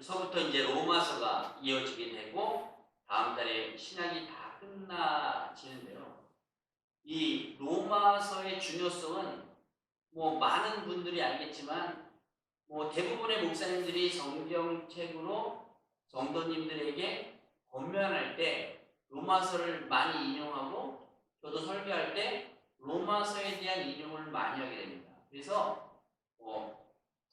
서부터 이제 로마서가 이어지게 되고 다음 달에 신약이 다 끝나지는데요. 이 로마서의 중요성은 뭐 많은 분들이 알겠지만 뭐 대부분의 목사님들이 성경책으로 성도님들에게 권면할 때 로마서를 많이 인용하고 저도 설교할 때 로마서에 대한 인용을 많이 하게 됩니다. 그래서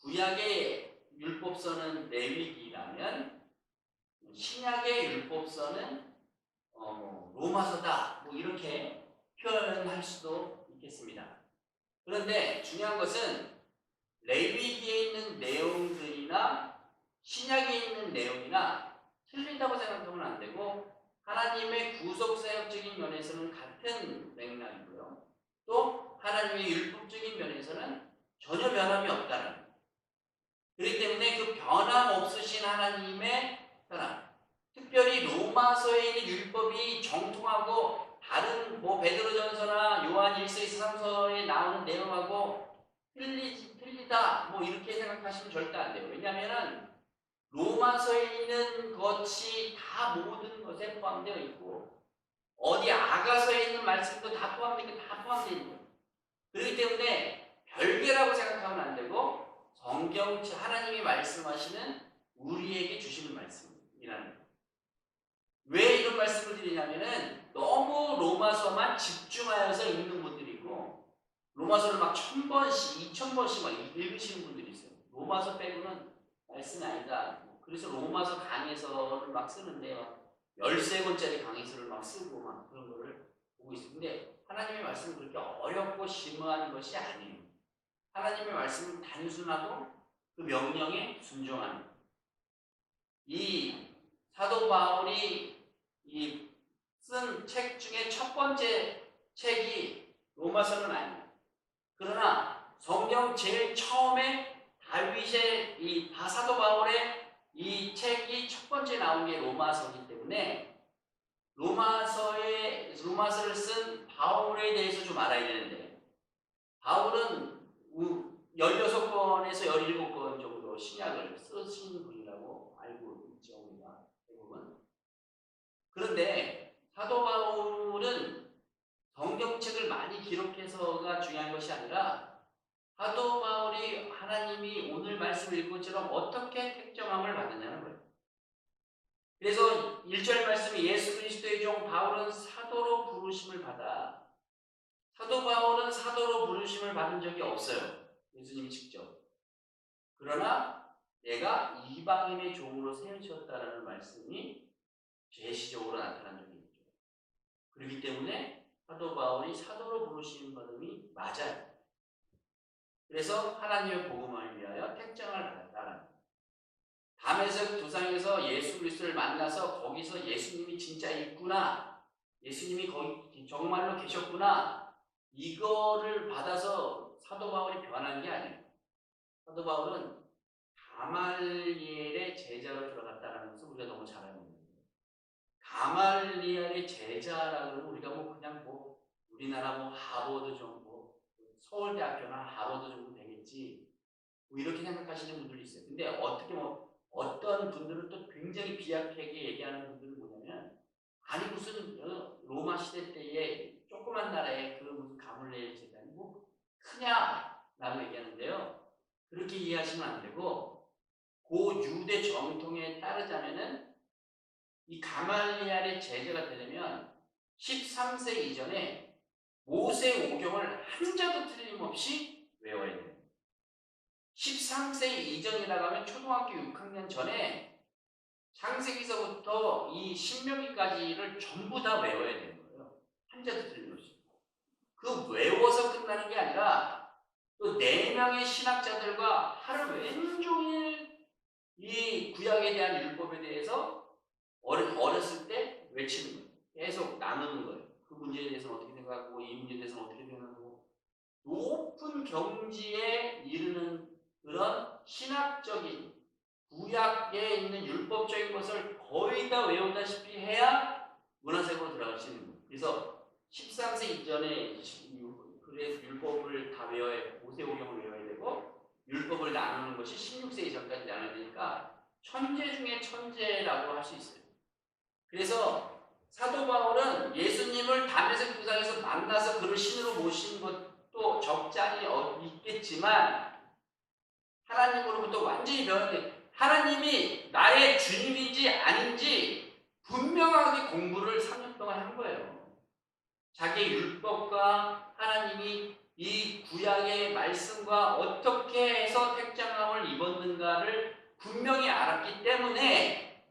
구약의 율법서는 레위기라면 신약의 율법서는 로마서다 뭐 이렇게 표현할 수도 있겠습니다. 그런데 중요한 것은 레위기에 있는 내용들이나 신약에 있는 내용이나 틀린다고 생각하면 안 되고 하나님의 구속사역적인 면에서는 같은 맥락이고요. 또 하나님의 율법적인 면에서는 전혀 변함이 없다는 거예요. 그렇기 때문에 그 변함없으신 하나님의 변함, 특별히 로마서에 있는 율법이 정통하고 다른 뭐 베드로전서나 요한 1서 3서에 나오는 내용하고 틀리다 뭐 이렇게 생각하시면 절대 안 돼요. 왜냐하면 로마서에 있는 것이 다 모든 것에 포함되어 있고 어디 아가서에 있는 말씀도 다 포함되어 있는 거예요. 그렇기 때문에 별개라고 생각하면 안 되고 성경체 하나님이 말씀하시는 우리에게 주시는 말씀이라는 거예요. 왜 이런 말씀을 드리냐면은 너무 로마서만 집중하여서 읽는 분들이고 로마서를 막 1000번씩 2000번씩 막 읽으시는 분들이 있어요. 로마서 빼고는 말씀이 아니다. 그래서 로마서 강해서를 막 쓰는데요. 13권짜리 강해서를 막 쓰고 막 그런 거를 보고 있어요. 근데 하나님의 말씀은 그렇게 어렵고 심오한 것이 아니에요. 하나님의 말씀은 단순하고 그 명령에 순종하는 거예요. 이 사도 바울이 쓴 책 중에 첫 번째 책이 로마서는 아니에요. 그러나 성경 제일 처음에 다윗의 이 사도 바울의 이 책이 첫 번째 나온 게 로마서이기 때문에 로마서를 쓴 바울에 대해서 좀 알아야 되는데 바울은 16권에서 17권 정도 신약을 쓰신 분이라고 알고 있죠, 우리가 대부분. 그런데 사도 바울은 성경책을 많이 기록해서가 중요한 것이 아니라 사도 바울이 하나님이 오늘 말씀을 읽은 것처럼 어떻게 택정함을 받느냐는 거예요. 그래서 1절 말씀이 예수 그리스도의 종 바울은 사도로 부르심을 받아. 사도 바울은 사도로 부르심을 받은 적이 없어요. 예수님이 직접. 그러나 내가 이방인의 종으로 세우셨다라는 말씀이 계시적으로 나타난 적이 있죠. 그렇기 때문에 사도 바울이 사도로 부르심 받음이 맞아요. 그래서 하나님의 복음을 위하여 택정을 받았다는 거예요. 담에색 도상에서 예수 그리스도를 만나서 거기서 예수님이 진짜 있구나, 예수님이 거기 정말로 계셨구나, 이거를 받아서 사도 바울이 변한 게 아니에요. 사도 바울은 가말리엘의 제자로 들어갔다는 것을 우리가 너무 잘 알고 있는데, 가말리엘의 제자라고 우리가 뭐 그냥 뭐 우리나라 뭐 하버드 정도, 서울대학교나 하버드 정도 되겠지 뭐 이렇게 생각하시는 분들이 있어요. 근데 어떻게 어떤 분들은 또 굉장히 비약하게 얘기하는 분들은 뭐냐면, 아니 무슨 로마 시대 때에 조그만 나라에 그 무슨 가물레 제단이 뭐 크냐라고 얘기하는데요. 그렇게 이해하시면 안 되고, 그 유대 정통에 따르자면은 이 가말리엘의 제자가 되려면 13세 이전에 모세 오경을 한 자도 틀림없이 외워야 돼요. 13세 이전이라고 하면 초등학교 6학년 전에 창세기서부터 이 신명기까지를 전부 다 외워야 되는 거예요. 한 자도 틀림없이. 그 외워서 끝나는 게 아니라 또 4명의 신학자들과 하루 왼종일 이 구약에 대한 율법에 대해서 어렸을 때 외치는 거예요. 계속 나누는 거예요. 그 문제에 대해서는 어떻게 생각하고 이 문제에 대해서는 어떻게 생각하고, 높은 경지에 이르는 그런 신학적인 구약에 있는 율법적인 것을 거의 다 외우다시피 해야 문화생으로 들어갈 수 있는 거예요. 그래서 13세 이전에 그래서 율법을 다 외워야 되고 모세오경을 외워야 되고 율법을 나누는 것이 16세 이전까지 나눠야 되니까 천재 중에 천재라고 할 수 있어요. 그래서 사도 바울은 예수님을 담에색 도상에서 만나서 그를 신으로 모신 것도 적잖이 있겠지만 하나님으로부터 완전히 변화된 하나님이 나의 주님인지 아닌지 분명하게 공부를 3년 동안 한 거예요. 자기의 율법과 하나님이 이 구약의 말씀과 어떻게 해서 택장함을 입었는가를 분명히 알았기 때문에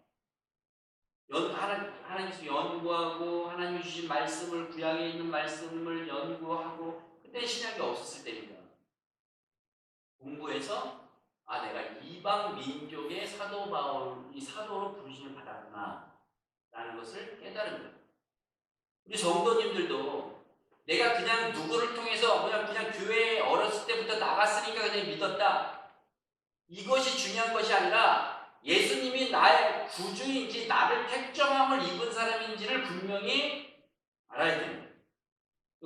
하나님께서 연구하고 하나님이 주신 말씀을 구약에 있는 말씀을 연구하고 그때 신약이 없었을 때입니다. 공부해서 내가 이방 민족의 사도 바울이 사도로 부르심을 받았구나 라는 것을 깨달은 거예요. 우리 성도님들도 내가 그냥 누구를 통해서 그냥 교회에 어렸을 때부터 나갔으니까 그냥 믿었다. 이것이 중요한 것이 아니라 예수님이 나의 구주인지 나를 택정함을 입은 사람인지를 분명히 알아야 됩니다.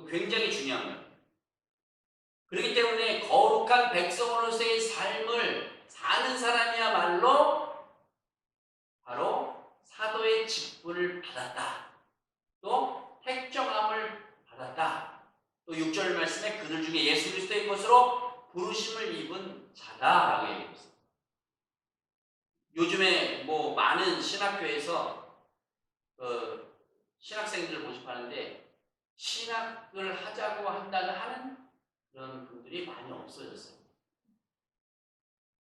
굉장히 중요한 거예요. 그렇기 때문에 거룩한 백성으로서의 삶을 사는 사람이야말로 바로 사도의 직분을 받았다. 또 택정함을 받았다. 또 6절 말씀에 그들 중에 예수 그리스도의 것으로 부르심을 입은 자다라고 얘기했습니다. 요즘에 많은 신학교에서 신학생들을 모집하는데 신학을 하자고 하는 그런 분들이 많이 없어졌어요.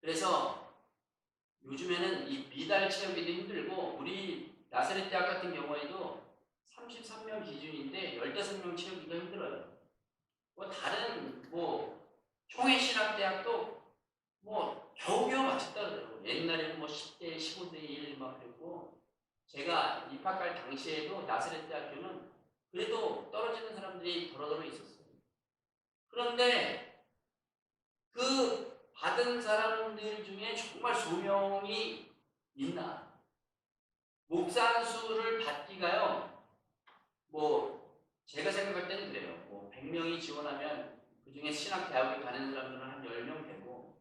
그래서 요즘에는 이 미달 채우기도 힘들고 우리 나사렛 대학 같은 경우에도 33명 기준인데 15명 채우기가 힘들어요. 다른 총회신학대학도 겨우겨우 맞췄다 그러더라고요. 옛날에는 10대, 15대 1 막 그랬고 제가 입학할 당시에도 나사렛 대학교는 그래도 떨어지는 사람들이 더러더러 있었어요. 그런데 그 받은 사람들 중에 정말 소명이 있나? 목사 안수를 받기가요. 제가 생각할 때는 그래요. 100명이 지원하면 그 중에 신학대학에 가는 사람들은 한 10명 되고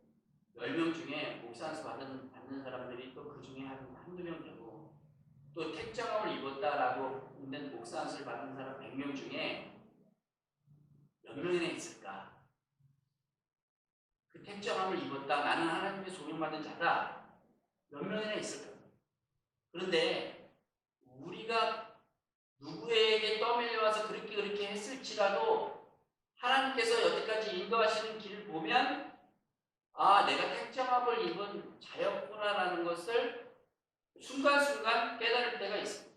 10명 중에 목사 안수 받는 사람들이 또 그 중에 한두 명 되고 또 택정함을 입었다라고 있는 목사 안수를 받는 사람 100명 중에 몇 명이나 있을까? 그 택정함을 입었다. 나는 하나님의 소명받은 자다. 몇 명이나 있을까? 그런데 우리가 누구에게 떠밀려와서 그렇게 했을지라도 하나님께서 여태까지 인도하시는 길을 보면 내가 택정함을 입은 자였구나라는 것을 순간순간 깨달을 때가 있습니다.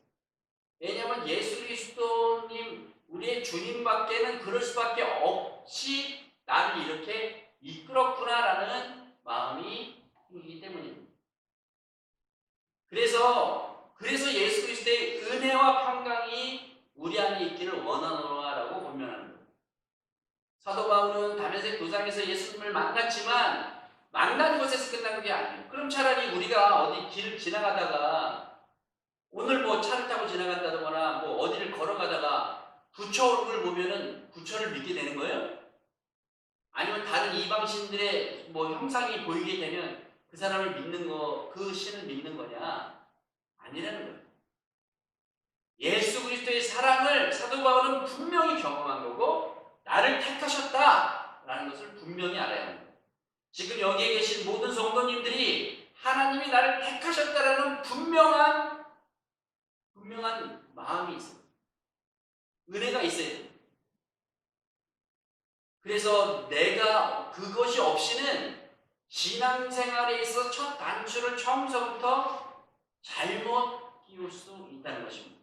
왜냐하면 예수 그리스도님 우리의 주님밖에는 그럴 수밖에 없이 나를 이렇게 이끌었구나라는 마음이 생기기 때문입니다. 그래서 예수 그리스도의 은혜와 평강이 우리 안에 있기를 원하노라라고 권면하는 거예요. 사도 바울은 다메섹 도상에서 예수님을 만났지만 만난 곳에서 끝난 게 아니에요. 그럼 차라리 우리가 어디 길을 지나가다가 오늘 차를 타고 지나간다거나 어디를 걸어가다가 부처 얼굴을 보면은 부처를 믿게 되는 거예요? 아니면 다른 이방신들의 형상이 보이게 되면 그 사람을 믿는 거, 그 신을 믿는 거냐? 아니라는 거예요. 예수 그리스도의 사랑을 사도 바울은 분명히 경험한 거고 나를 택하셨다라는 것을 분명히 알아야 합니다. 지금 여기에 계신 모든 성도님들이 하나님이 나를 택하셨다라는 분명한 마음이 있어요. 은혜가 있어야 돼요. 그래서 내가 그것이 없이는 신앙생활에 있어서 첫 단추를 처음서부터 잘못 끼울 수 있다는 것입니다.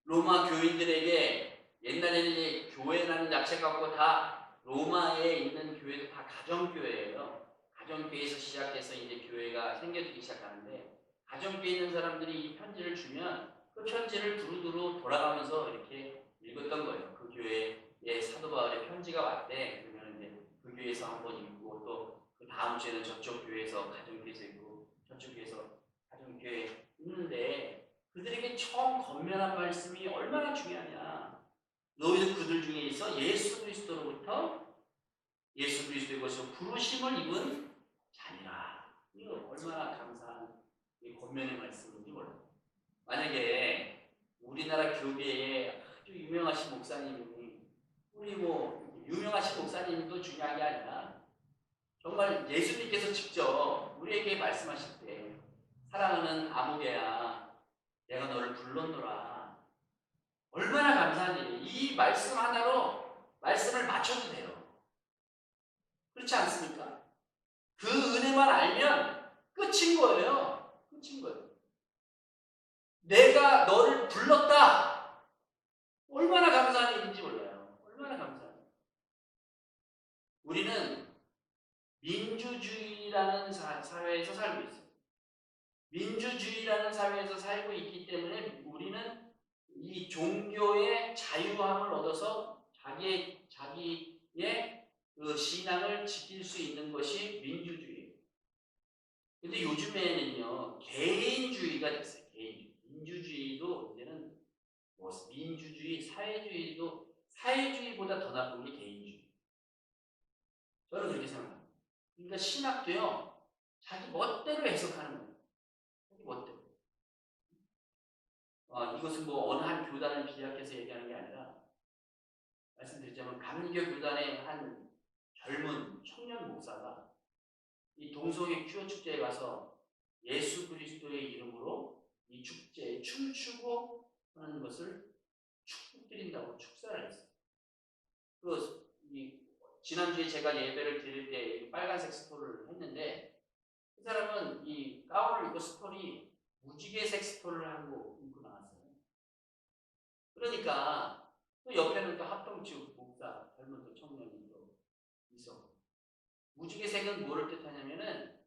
로마 교인들에게 옛날에는 이제 교회라는 자체 갖고 다 로마에 있는 교회도 다 가정교회예요. 가정교회에서 시작해서 이제 교회가 생겨지기 시작하는데 가정교회에 있는 사람들이 이 편지를 주면 그 편지를 두루두루 돌아가면서 이렇게 읽었던 거예요. 그 교회에 사도 바울의 편지가 왔대. 그러면 이제 그 교회에서 한번 읽고 또 그 다음 주에는 저쪽 교회에서 가정교회에서 읽고 저쪽 교회에서 가정교회 읽는데 그들에게 처음 건면한 말씀이 얼마나 중요하냐. 너희도 그들 중에 있어 예수 그리스도로부터 예수 그리스도의 것으로 부르심을 입은 자니라. 이거 얼마나 감사한 이 권면의 말씀인지 몰라요. 만약에 우리나라 교계에 아주 유명하신 목사님이 우리 뭐 유명하신 목사님도 중요한 게 아니라 정말 예수님께서 직접 우리에게 말씀하실 때 사랑하는 아무개야 내가 너를 불렀노라. 얼마나 감사한 일이에요. 이 말씀 하나로 말씀을 맞춰도 돼요. 그렇지 않습니까? 그 은혜만 알면 끝인 거예요. 끝인 거예요. 내가 너를 불렀다. 얼마나 감사한 일인지 몰라요. 얼마나 감사한. 우리는 민주주의라는 사회에서 살고 있어요. 민주주의라는 사회에서 살고 있기 때문에 우리는 이 종교의 자유함을 얻어서 자기의 그 신앙을 지킬 수 있는 것이 민주주의예요. 근데 요즘에는요, 개인주의가 됐어요. 개인주의. 민주주의도 이제는 뭐 민주주의, 사회주의도 사회주의보다 더 나쁜 게 개인주의. 저는 그렇게 생각합니다. 그러니까 신학도요, 자기 멋대로 해석하는 거예요. 자기 멋대로. 이것은 뭐 어느 한 교단을 비약해서 얘기하는 게 아니라 말씀드리자면 감리교 교단의 한 젊은 청년 목사가 이 동성애 큐어 축제에 가서 예수 그리스도의 이름으로 이 축제에 춤추고 하는 것을 축복드린다고 축사를 했어요. 지난주에 제가 예배를 드릴 때 빨간색 스토를 했는데 그 사람은 이 가운을 입고 스토리 무지개색 스토를 하고 입고 나왔어요. 그러니까 또 옆에는 또 합동지구 목사 젊은 또 청년이 또 있었고 무지개색은 뭐를 뜻하냐면은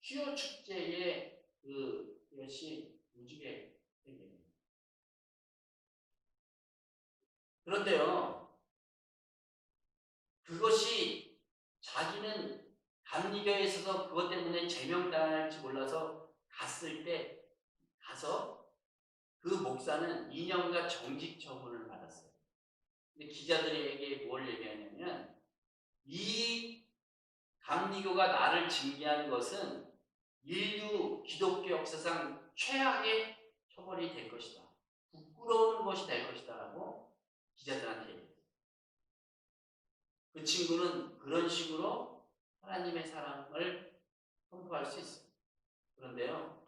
퀴어 축제의 그것이 무지개색이에요. 그런데요, 그것이 자기는 감리교에 있어서 그것 때문에 제명당할지 몰라서 갔을 때 가서 그 목사는 2년간 정직 처분을 받았어요. 근데 기자들에게 뭘 얘기하냐면 이 감리교가 나를 징계한 것은 인류 기독교 역사상 최악의 처벌이 될 것이다. 부끄러운 것이 될 것이다 라고 기자들한테 얘기했어요. 그 친구는 그런 식으로 하나님의 사랑을 선포할 수 있어요. 그런데요,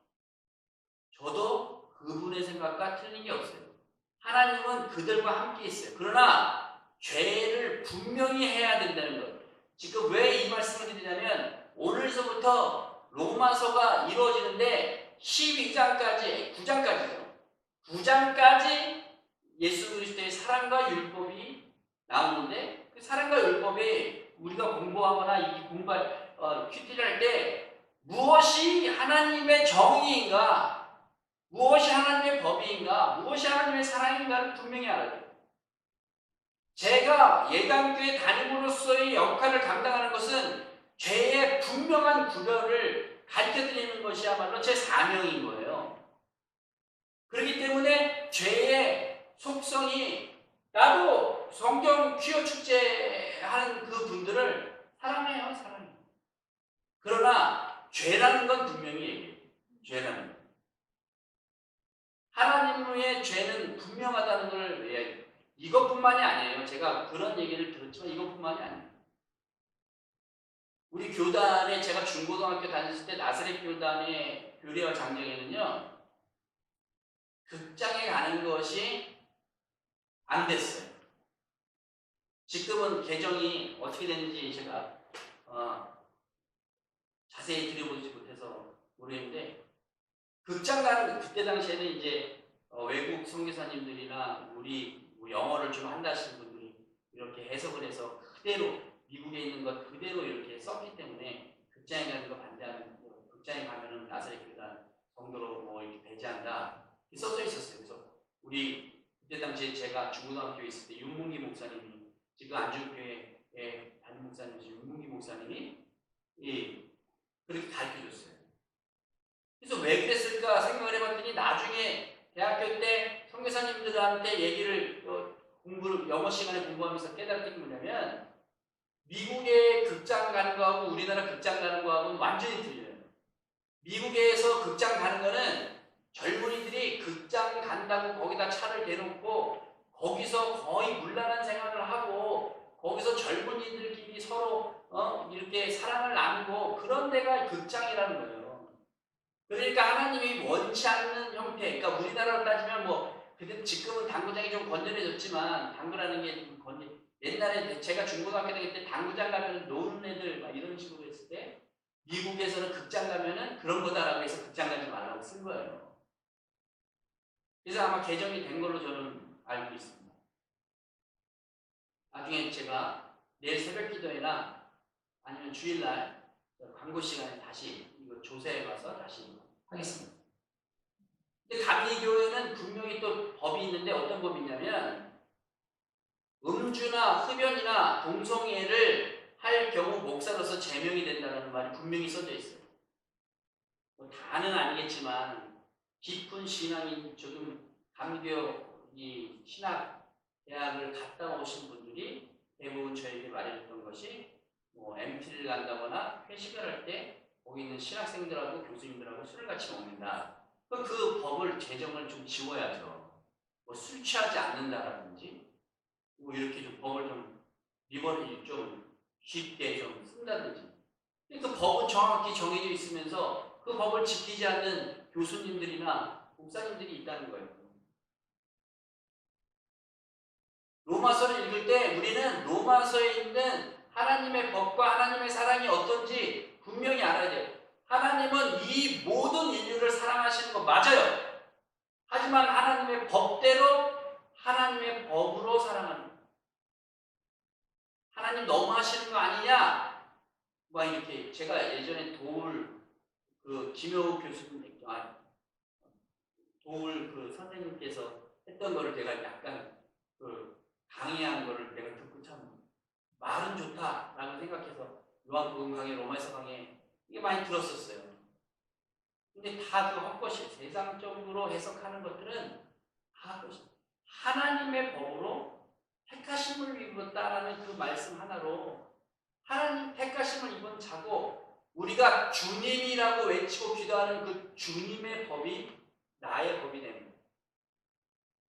저도 그분의 생각과 틀린 게 없어요. 하나님은 그들과 함께 있어요. 그러나 죄를 분명히 해야 된다는 것. 지금 왜 이 말씀을 드리냐면 오늘서부터 로마서가 이루어지는데 12장까지, 9장까지죠. 9장까지 예수 그리스도의 사랑과 율법이 나오는데 그 사랑과 율법이 우리가 공부하거나 이 큐티를 할 때 무엇이 하나님의 정의인가, 무엇이 하나님의 법인가, 무엇이 하나님의 사랑인가를 분명히 알아야 돼요. 제가 예당교회 담임으로서의 역할을 감당하는 것은 죄의 분명한 구별을 가르쳐드리는 것이야말로 제 사명인 거예요. 그렇기 때문에 죄의 속성이 나도 성경 퀴어 축제하는 그 분들을 사랑해요, 사랑해요. 그러나 죄라는 건 분명히 얘기해요. 죄라는 건. 하나님의 죄는 분명하다는 걸 외워야 돼요. 이것뿐만이 아니에요. 제가 그런 얘기를 들었지만 이것뿐만이 아니에요. 우리 교단에 제가 중고등학교 다녔을 때 나사렛 교단의 교리와 장려에는요. 극장에 가는 것이 안 됐어요. 지금은 개정이 어떻게 됐는지 제가 자세히 들여보지 못해서 모르겠는데 극장 가는 그때 당시에는 이제 외국 선교사님들이나 우리 영어를 좀 한다 하시는 분들이 이렇게 해석을 해서 그대로 미국에 있는 것 그대로 이렇게 썼기 때문에 극장에 가는 거 반대하는 극장에 가면은 나사렛 교단 정도로 뭐 이렇게 배제한다 이렇게 써져 있었어요. 그래서 우리 그때 당시에 제가 중고등학교에 있을 때 윤문기 목사님이 지금 안중교회의 담임 목사님이신 윤문기 목사님이 그렇게 가르쳐줬어요. 그래서 왜 그랬을까 생각을 해봤더니 나중에 대학교 때 선교사님들한테 얘기를 공부를 영어 시간에 공부하면서 깨달은 게 뭐냐면 미국의 극장 가는 거하고 우리나라 극장 가는 거하고는 완전히 틀려요. 미국에서 극장 가는 거는 젊은이들이 극장 간다고 거기다 차를 대놓고 거기서 거의 문란한 생활을 하고 거기서 젊은이들끼리 서로 이렇게 사랑을 나누고 그런 데가 극장이라는 거예요. 그러니까 하나님이 원치 않는 형태, 그러니까 우리나라로 따지면 뭐 그때 지금은 당구장이 좀 건전해졌지만 당구라는 게 좀 옛날에 제가 중고등학교 다닐 때 당구장 가면 노는 애들 막 이런 식으로 했을 때 미국에서는 극장 가면은 그런 거다라고 해서 극장 가지 말라고 쓴 거예요. 그래서 아마 개정이 된 걸로 저는 알고 있습니다. 나중에 제가 내일 새벽 기도회나 아니면 주일날 광고 시간에 다시 이거 조사해봐서 다시 하겠습니다. 근데 감리교회는 분명히 또 법이 있는데 어떤 법이 있냐면 음주나 흡연이나 동성애를 할 경우 목사로서 제명이 된다는 말이 분명히 써져 있어요. 뭐 다는 아니겠지만 깊은 신앙인 조금 감리교 이 신학 대학을 갔다 오신 분들이 대부분 저에게 말해줬던 것이 뭐 MT를 간다거나 회식을 할 때 거기 있는 신학생들하고 교수님들하고 술을 같이 먹는다. 그 법을 제정을 좀 지워야죠. 뭐 술 취하지 않는다라든지 뭐 이렇게 좀 법을 좀 리버를 좀 쉽게 좀 쓴다든지. 그 법은 정확히 정해져 있으면서 그 법을 지키지 않는 교수님들이나 목사님들이 있다는 거예요. 로마서를 읽을 때 우리는 로마서에 있는 하나님의 법과 하나님의 사랑이 어떤지 분명히 알아야 돼요. 하나님은 이 모든 인류를 사랑하시는 거 맞아요. 하지만 하나님의 법대로 하나님의 법으로 사랑하는 거예요. 하나님 너무 하시는 거 아니냐? 막 이렇게 제가 예전에 김효우 교수님, 도울 선생님께서 했던 거를 제가 약간 강의한 거를 내가 듣고 참 말은 좋다라고 생각해서 요한복음 강의, 로마서 강의 이게 많이 들었었어요. 근데 다 그 헛것이에요. 세상적으로 해석하는 것들은 다 헛것이에요. 하나님의 법으로 택하심을 입었다라는 그 말씀 하나로 하나님 택하심을 입은 자고 우리가 주님이라고 외치고 기도하는 그 주님의 법이 나의 법이 됩니다.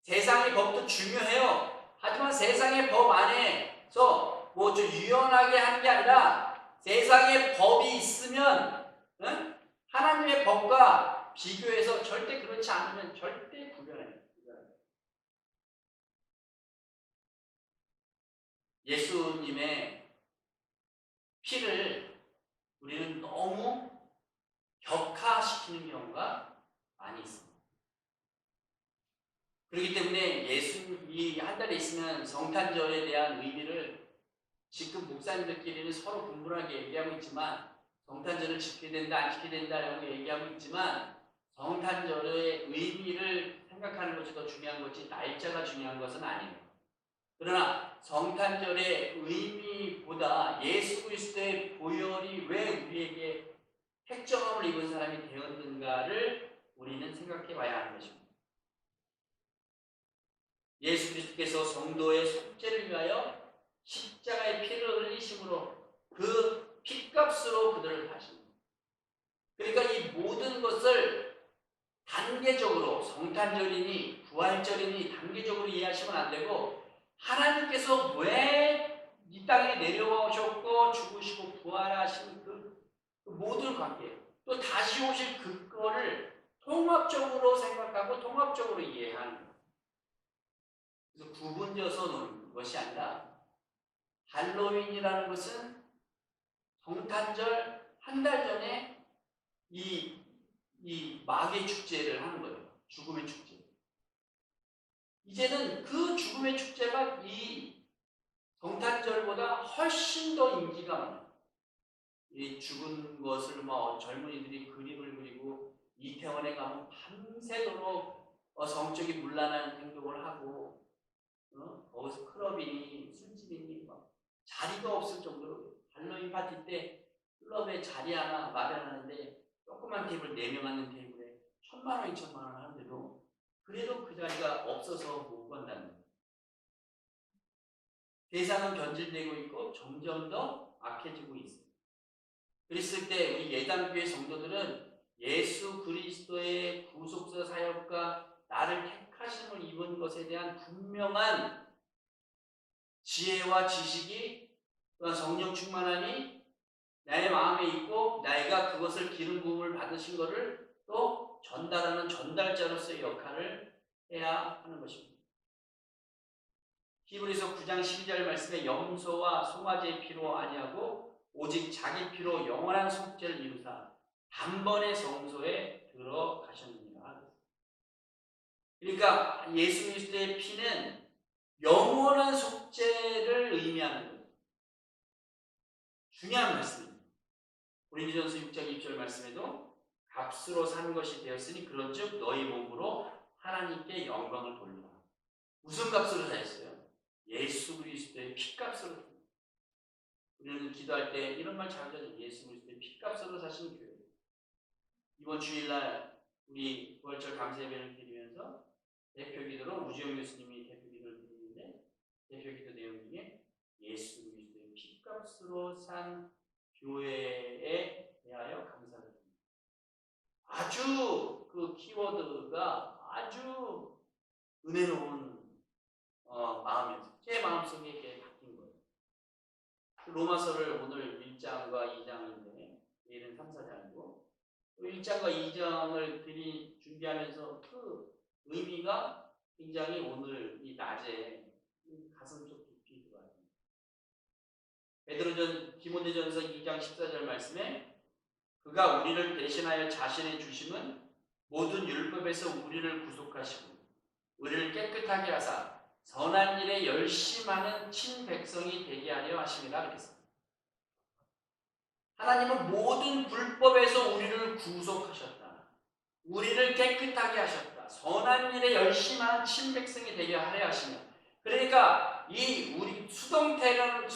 세상의 법도 중요해요. 하지만 세상의 법 안에서 뭐 좀 유연하게 하는 게 아니라 세상의 법이 있으면 하나님의 법과 비교해서 절대 그렇지 않으면 절대 구별해요. 예수님의 피를 우리는 너무 격화시키는 경우가 많이 있습니다. 그렇기 때문에 예수님이 한 달에 있으면 성탄절에 대한 의미를 지금 목사님들끼리는 서로 분분하게 얘기하고 있지만 성탄절을 지켜야 된다 안 지켜야 된다라고 얘기하고 있지만 성탄절의 의미를 생각하는 것이 더 중요한 거지 날짜가 중요한 것은 아니에요. 그러나 성탄절의 의미보다 예수 그리스도의 보혈이 왜 우리에게 택정함을 입은 사람이 되었는가를 우리는 생각해 봐야 하는 것입니다. 예수 그리스도께서 성도의 속죄를 위하여 십자가의 피를 흘리심으로 그 핏값으로 그들을 다십니다. 그러니까 이 모든 것을 단계적으로 성탄절이니 부활절이니 단계적으로 이해하시면 안 되고 하나님께서 왜 이 땅에 내려오셨고 죽으시고 부활하신 그 모든 관계 또 다시 오실 그거를 통합적으로 생각하고 통합적으로 이해하는 거예요. 그래서 구분져서 노는 것이 아니라 할로윈이라는 것은 성탄절 한 달 전에 이 마귀의 축제를 하는 거예요. 죽음의 축제. 이제는 그 죽음의 축제가 이 성탄절보다 훨씬 더 인기가 많아요. 이 죽은 것을 젊은이들이 그림을 그리고 이태원에 가면 밤새도록 성적이 문란한 행동을 하고 거기서 클럽이니 술집이니 자리가 없을 정도로 할로윈 파티 때 클럽에 자리 하나 마련하는데 조그만 테이블 4명 앉는 테이블에 1,000만 원, 2,000만 원 하는데도 그래도 그 자리가 없어서 못 간다는 거예요. 세상은 변질되고 있고 점점 더 악해지고 있어요. 그랬을 때 우리 예당교회 성도들은 예수 그리스도의 구속사 사역과 나를 택하심을 입은 것에 대한 분명한 지혜와 지식이 또한 성령 충만함이 나의 마음에 있고 내가 그것을 기름 부음을 받으신 것을 또 전달하는 전달자로서의 역할을 해야 하는 것입니다. 히브리서 9장 12절 말씀에 염소와 송아지의 피로 아니하고 오직 자기 피로 영원한 속죄를 이루사 단번에 성소에 들어가셨느니라. 그러니까 예수 그리스도의 피는 영원한 속죄를 의미하는 거예요. 중요한 말씀입니다. 고린도전서 6장 2절 말씀에도 값으로 산 것이 되었으니 그런즉 너희 몸으로 하나님께 영광을 돌리라. 무슨 값으로 사셨어요? 예수 그리스도의 피값으로. 우리는 기도할 때 이런 말 자주 하죠. 예수 그리스도의 피값으로 사신 교회. 이번 주일날 우리 부활절 감사 예배를 드리면서 대표 기도로 우주영 교수님이 대표 기도를 드리는데 대표 기도 내용 중에 예수 그리스도의 피값으로 산 교회에 대하여 감사를 드립니다. 아주 그 키워드가 아주 은혜로운 마음이었어요. 제 마음속에 이렇게 바뀐 거예요. 로마서를 오늘 1장과 2장인데 내일은 3, 4장이고 1장과 2장을 준비하면서 그 의미가 굉장히 오늘 이 낮에 가슴속 깊이 들어와요. 디모데전서 2장 14절 말씀에 그가 우리를 대신하여 자신의 주심은 모든 율법에서 우리를 구속하시고 우리를 깨끗하게 하사 선한 일에 열심하는 친백성이 되게 하려 하심이라 그랬습니다. 하나님은 모든 불법에서 우리를 구속하셨다. 우리를 깨끗하게 하셨다. 선한 일에 열심한 친백성이 되게 하려 하시며 그러니까 이 우리 수동태로는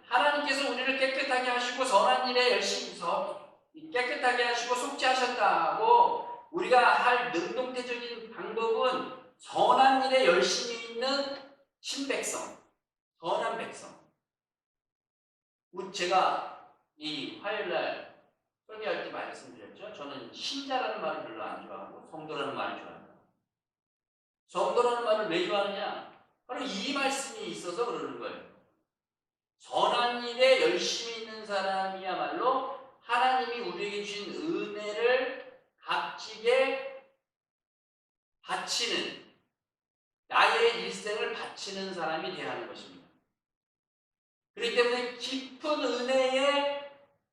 하나님께서 우리를 깨끗하게 하시고 선한 일에 열심히 깨끗하게 하시고 속죄하셨다고 우리가 할 능동태적인 방법은 선한 일에 열심히 있는 친백성, 선한 백성. 제가 이 화요일날 설교할 때 말씀드렸죠. 저는 신자라는 말을 별로 안 좋아하고 성도라는 말을 좋아합니다. 성도라는 말을 왜 좋아하느냐? 바로 이 말씀이 있어서 그러는 거예요. 선한 일에 열심히 있는 사람이야말로 하나님이 우리에게 주신 은혜를 값지게 바치는 나의 일생을 바치는 사람이 되어야 하는 것입니다. 그렇기 때문에 깊은 은혜의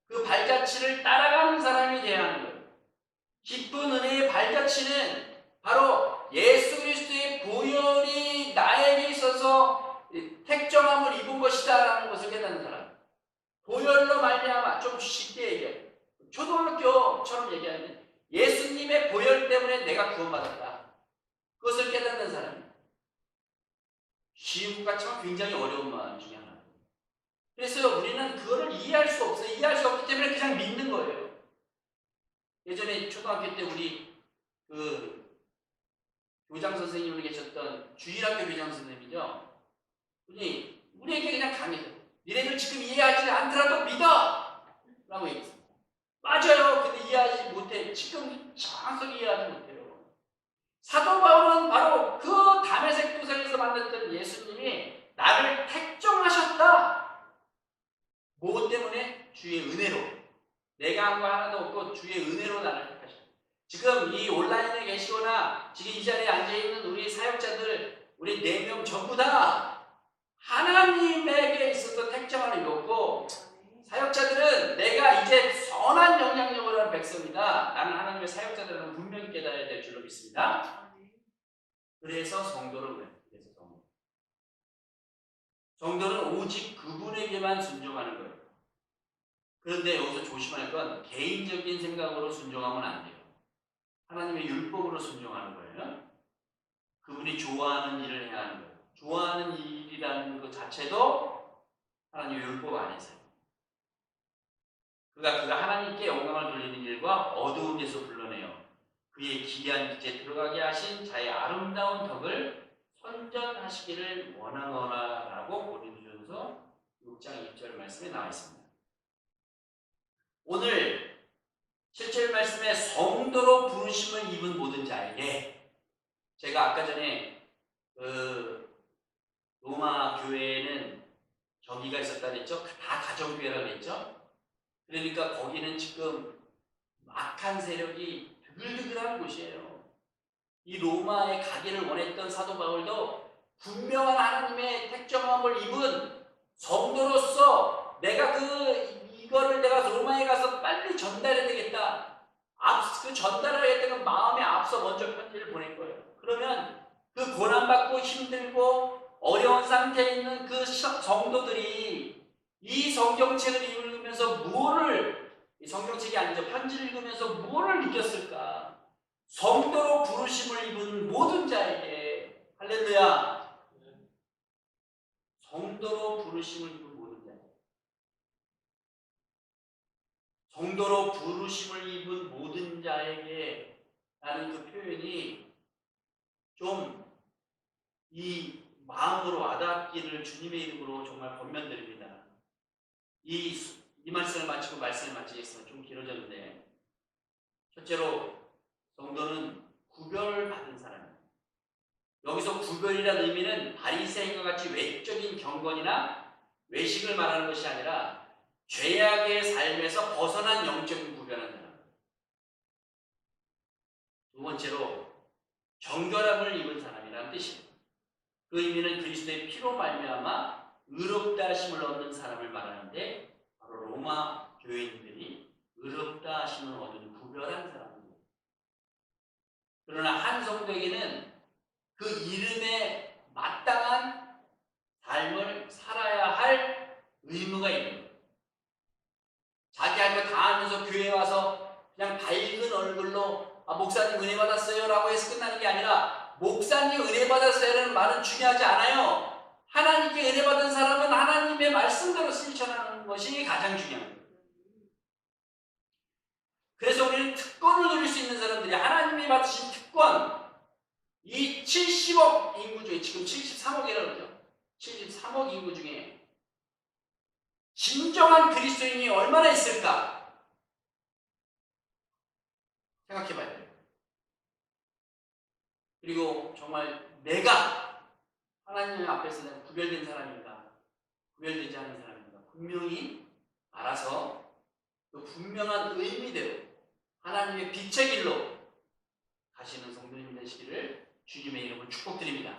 그 발자취를 따라가는 사람이 되어야 하는 거예요. 깊은 은혜의 발자취는 바로 예수 그리스도의 보혈이 나에게 있어서 택정함을 입은 것이다 라는 것을 깨닫는 사람. 보혈로 말미암아 좀 쉽게 얘기해요. 초등학교처럼 얘기하면 예수님의 보혈 때문에 내가 구원받았다. 그것을 깨닫는 사람입니다. 쉬운 것 같지만 굉장히 어려운 마음 중에 하나. 그래서 우리는 그거를 이해할 수 없어요. 이해할 수 없기 때문에 그냥 믿는 거예요. 예전에 초등학교 때 우리 그 교장 선생님으로 계셨던 주일학교 교장 선생님이죠. 우리에게 그냥 강해서 니네들 지금 이해하지 않더라도 믿어! 라고 얘기했어요. 맞아요. 근데 이해하지 못해. 지금 정확하게 이해하지 못해요. 사도 바울은 바로 그 다메섹 도상에서 만났던 예수님이 나를 택정하셨다. 무엇 때문에? 주의 은혜로. 내가 한 거 하나도 없고 주의 은혜로 나를 택하셨다. 지금 이 온라인에 계시거나 지금 이 자리에 앉아있는 우리 사역자들 우리 4명 전부 다 하나님에게 있어서 택정을 입었고 사역자들은 내가 이제 선한 영향력을 하는 백성이다. 나는 하나님의 사역자들은 분명히 깨달아야 될 줄로 믿습니다. 그래서 성도를 그래요. 성도는 오직 그분에게만 순종하는 거예요. 그런데 여기서 조심할 건 개인적인 생각으로 순종하면 안 돼요. 하나님의 율법으로 순종하는 거예요. 그분이 좋아하는 일을 해야 하는 거예요. 좋아하는 일이라는 것 자체도 하나님의 율법 안에서요. 그가 하나님께 영광을 돌리는 일과 어두운 데서 불러내요. 그의 기이한 빛에 들어가게 하신 자의 아름다운 덕을 선전하시기를 원하노라라고 고린도전서 6장 2절 말씀에 나와 있습니다. 오늘 7절 말씀에 성도로 부르심을 입은 모든 자에게, 제가 아까 전에 로마 교회에는 저기가 있었다 그랬죠? 다 가정교회라고 그랬죠? 그러니까 거기는 지금 악한 세력이 드글드글한 곳이에요. 이 로마에 가기를 원했던 사도 바울도 분명한 하나님의 택정함을 입은 성도로서 내가 이거를 내가 로마에 가서 빨리 전달해야 되겠다. 그 전달을 해야 되는 마음에 앞서 먼저 편지를 보낼 거예요. 그러면 그 고난받고 힘들고 어려운 상태에 있는 그 성도들이 이 성경책을 읽으면서 이 성경책이 아니죠. 편지를 읽으면서 무엇을 느꼈을까? 성도로 부르심을 입은 모든 자에게, 할렐루야, 성도로 부르심을 입은 모든 자, 성도로 부르심을 입은 모든 자에게 라는 그 표현이 좀 이 마음으로 와닿기를 주님의 이름으로 정말 권면드립니다. 이 말씀을 마치고 말씀을 마치겠습니다. 좀 길어졌는데, 첫째로 성도는 구별받은 사람입니다. 여기서 구별이라는 의미는 바리새인과 같이 외적인 경건이나 외식을 말하는 것이 아니라 죄악의 삶에서 벗어난 영적인 구별한 사람. 두 번째로 정결함을 입은 사람이라는 뜻입니다. 그 의미는 그리스도의 피로 말미암아 의롭다 하심을 얻는 사람을 말하는데, 바로 로마 교인들이 의롭다 하심을 얻은 구별한 사람입니다. 그러나 한 성도에게는 그 이름에 마땅한 삶을 살아야 할 의무가 있는 거예요. 자기 할 거 다 하면서 교회에 와서 그냥 밝은 얼굴로 목사님 은혜 받았어요 라고 해서 끝나는 게 아니라, 목사님 은혜 받았어요 라는 말은 중요하지 않아요. 하나님께 은혜 받은 사람은 하나님의 말씀대로 실천하는 것이 가장 중요한 거예요. 그래서 우리는 특권을 누릴 수 있는 사람들이, 하나님이 받으신 특권, 이 70억 인구 중에, 지금 73억이라고 그러죠. 73억 인구 중에 진정한 그리스도인이 얼마나 있을까? 생각해봐야 돼요. 그리고 정말 내가 하나님 앞에서 내가 구별된 사람인가, 구별되지 않은 사람인가, 분명히 알아서 그 분명한 의미대로 하나님의 빛의 길로 가시는 성도님 되시기를 주님의 이름으로 축복드립니다.